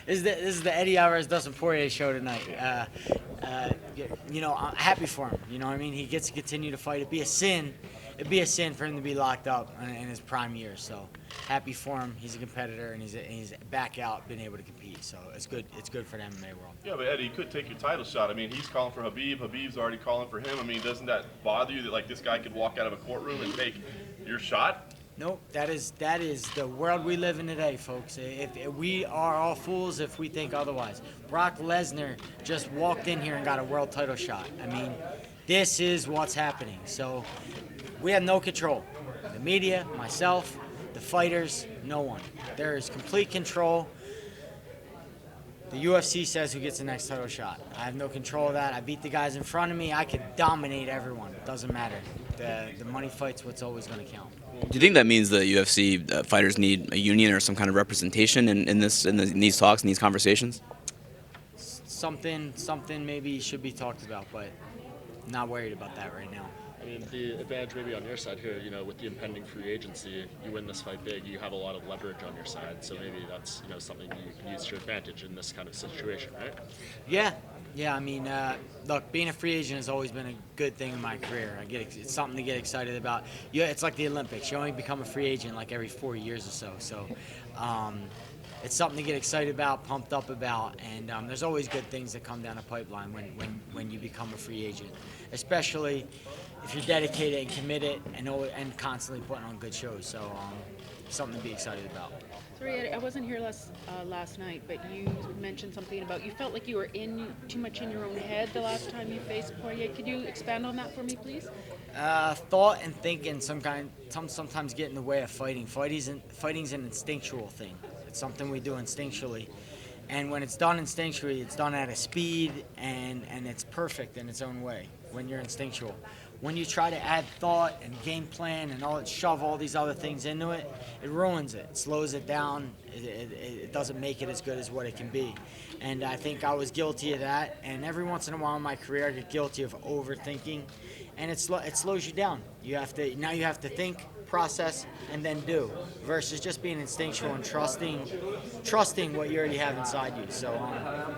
This is the Eddie Alvarez Dustin Poirier show tonight. I'm happy for him. You know what I mean? He gets to continue to fight. It'd be a sin. It'd be a sin for him to be locked up in his prime years. So happy for him. He's a competitor and he's back out, been able to compete. So it's good. It's good for the MMA world. Yeah, but Eddie, he could take your title shot. I mean, he's calling for Habib. Habib's already calling for him. I mean, doesn't that bother you that like this guy could walk out of a courtroom and take your shot? Nope, that is the world we live in today, folks. If we are all fools if we think otherwise. Brock Lesnar just walked in here and got a world title shot. I mean, this is what's happening. So we have no control. The media, myself, the fighters, no one. There is complete control. The UFC says who gets the next title shot. I have no control of that. I beat the guys in front of me. I could dominate everyone. It doesn't matter. The money fight's what's always going to count. Do you think that means the UFC fighters need a union or some kind of representation in these talks and these conversations? Something maybe should be talked about, but I'm not worried about that right now. I mean, the advantage maybe on your side here, with the impending free agency, you win this fight big, you have a lot of leverage on your side. So maybe that's, something you can use to your advantage in this kind of situation, right? Yeah. I mean, look, being a free agent has always been a good thing in my career. It's something to get excited about. Yeah, it's like the Olympics. You only become a free agent like every 4 years or so. So it's something to get excited about, pumped up about, and there's always good things that come down the pipeline when you become a free agent, especially if you're dedicated and committed and constantly putting on good shows. So something to be excited about. Sorry, Eddie, I wasn't here last night, but you mentioned something about you felt like you were too much in your own head the last time you faced Poirier. Could you expand on that for me, please? Thought and thinking sometimes get in the way of fighting. Fighting's an instinctual thing. It's something we do instinctually. And when it's done instinctually, it's done at a speed and it's perfect in its own way when you're instinctual. When you try to add thought and game plan and shove all these other things into it, it ruins it, slows it down. It doesn't make it as good as what it can be. And I think I was guilty of that. And every once in a while in my career, I get guilty of overthinking, and it slows you down. You have to think, process, and then do, versus just being instinctual and trusting what you already have inside you. So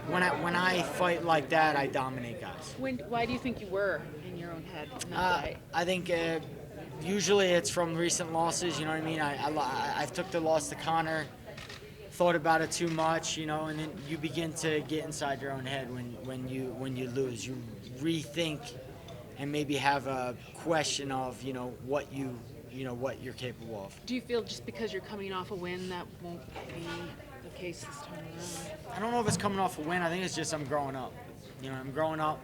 when I fight like that, I dominate guys. Why do you think you were in your own head in that fight? I think usually it's from recent losses. You know what I mean? I took the loss to Conor, thought about it too much, and then you begin to get inside your own head when you lose. You rethink and maybe have a question of what you're capable of. Do you feel just because you're coming off a win that won't be the case this time around? I don't know if it's coming off a win. I think it's just I'm growing up. I'm growing up.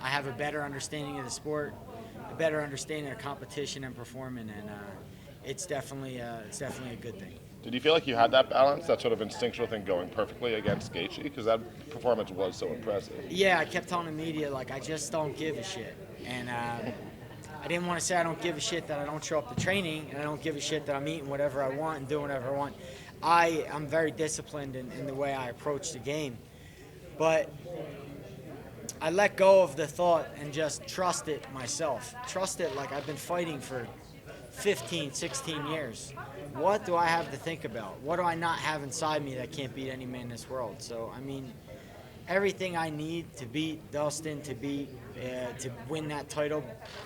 I have a better understanding of the sport, a better understanding of competition and performing, and it's definitely a good thing. Did you feel like you had that balance, that sort of instinctual thing going perfectly against Gaethje? Because that performance was so impressive. Yeah, I kept telling the media, I just don't give a shit. And I didn't want to say I don't give a shit that I don't show up to training, and I don't give a shit that I'm eating whatever I want and doing whatever I want. I'm very disciplined in the way I approach the game. But I let go of the thought and just trust it myself. Trust it like I've been fighting for 15, 16 years. What do I have to think about? What do I not have inside me that can't beat any man in this world? So, everything I need to beat Dustin, to win that title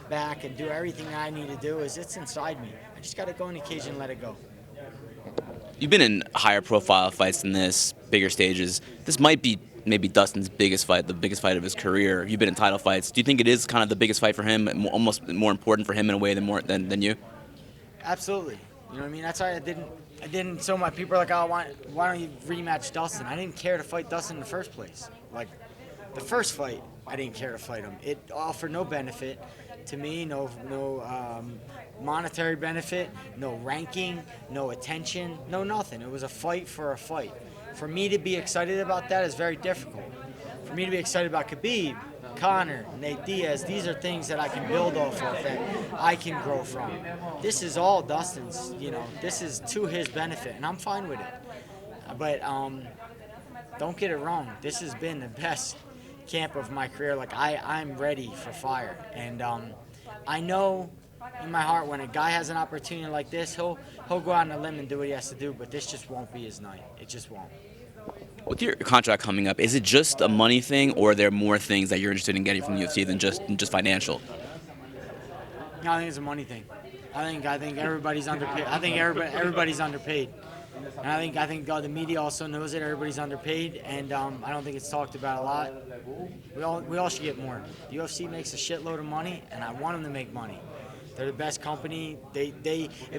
back and do everything I need to do it's inside me. I just got to go in the cage and let it go. You've been in higher profile fights than this, bigger stages. This might be maybe Dustin's biggest fight, the biggest fight of his career. You've been in title fights. Do you think it is kind of the biggest fight for him, almost more important for him in a way than you? Absolutely. That's why I didn't. So my people are like, why don't you rematch Dustin? I didn't care to fight Dustin in the first place. The first fight, I didn't care to fight him. It offered no benefit to me, no monetary benefit, no ranking, no attention, no nothing. It was a fight for a fight. For me to be excited about that is very difficult. For me to be excited about Khabib, Conor, Nate Diaz, these are things that I can build off of, that I can grow from. This is all Dustin's, this is to his benefit, and I'm fine with it. But don't get it wrong, this has been the best camp of my career. I'm ready for fire, and I know in my heart when a guy has an opportunity like this, he'll go out on a limb and do what he has to do, but this just won't be his night. It just won't. With your contract coming up, is it just a money thing, or are there more things that you're interested in getting from the UFC than just financial? No, I think it's a money thing. I think everybody's underpaid. I think everybody's underpaid. And I think the media also knows it. Everybody's underpaid, and I don't think it's talked about a lot. We all should get more. The UFC makes a shitload of money, and I want them to make money. They're the best company.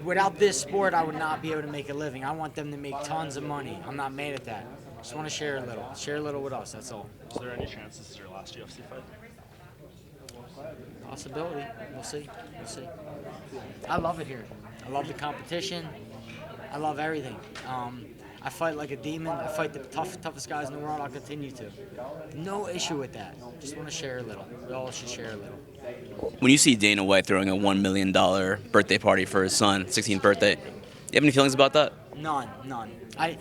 Without this sport, I would not be able to make a living. I want them to make tons of money. I'm not mad at that. Just want to share a little with us. That's all. Is there any chance this is your last UFC fight? Possibility. We'll see. I love it here. I love the competition. I love everything. I fight like a demon. I fight the toughest guys in the world. I'll continue to. No issue with that. Just want to share a little. We all should share a little. When you see Dana White throwing a $1 million birthday party for his son, 16th birthday, you have any feelings about that? None. I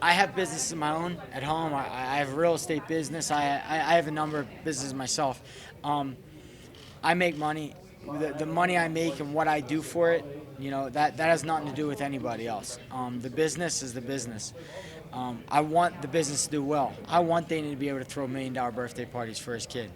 have business of my own at home. I have a real estate business. I have a number of businesses myself. I make money. The money I make and what I do for it, that has nothing to do with anybody else. The business is the business. I want the business to do well. I want Dana to be able to throw $1 million birthday parties for his kid.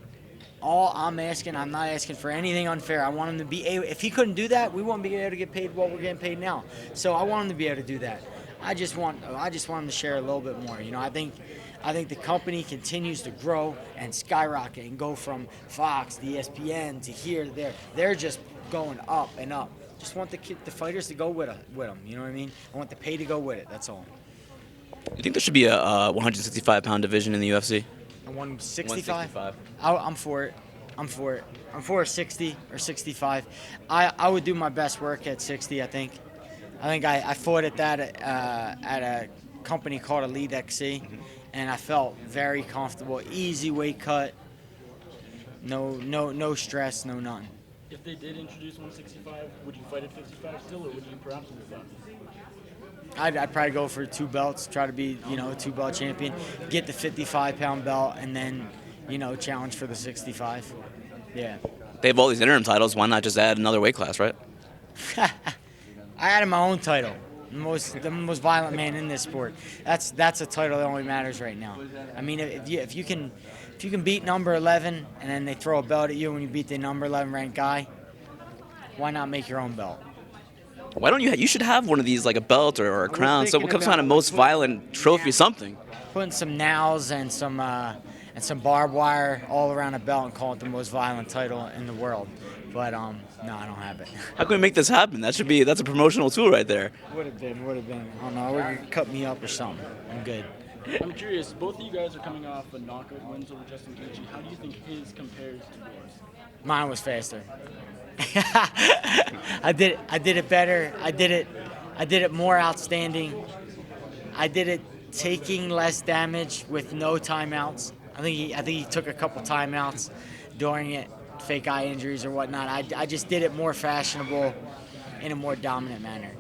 All I'm not asking for anything unfair. I want him to be able, if he couldn't do that, we wouldn't be able to get paid what we're getting paid now. So I want him to be able to do that. I just want him to share a little bit more. I think the company continues to grow and skyrocket and go from Fox to ESPN to here to there. They're just going up and up. Just want the fighters to go with them. You know what I mean? I want the pay to go with it. That's all. You think there should be a 165-pound division in the UFC? A 165? 165. I'm for it. I'm for a 60 or 65. I would do my best work at 60, I think. I fought at that at a company called Elite XC, and I felt very comfortable. Easy weight cut. No stress, no nothing. If they did introduce 165, would you fight at 55 still, or would you perhaps move up? I'd probably go for 2 belts, try to be, a 2-belt champion, get the 55-pound belt, and then, challenge for the 65. Yeah. They have all these interim titles. Why not just add another weight class, right? I added my own title, the most violent man in this sport. That's a title that only matters right now. I mean, if you can beat number 11 and then they throw a belt at you when you beat the number 11 ranked guy, why not make your own belt? Why don't you? You should have one of these, like a belt or a crown. So what comes on a most violent trophy, something. Putting some nails and some barbed wire all around a belt and call it the most violent title in the world. But no, I don't have it. How can we make this happen? That's a promotional tool right there. Would have been. I don't know. We're gonna cut me up or something. I'm good. I'm curious, both of you guys are coming off a knockout wins over Justin Gaethje. How do you think his compares to yours? Mine was faster. I did it better. I did it more outstanding. I did it taking less damage with no timeouts. I think he took a couple timeouts during it, fake eye injuries or whatnot. I just did it more fashionable in a more dominant manner.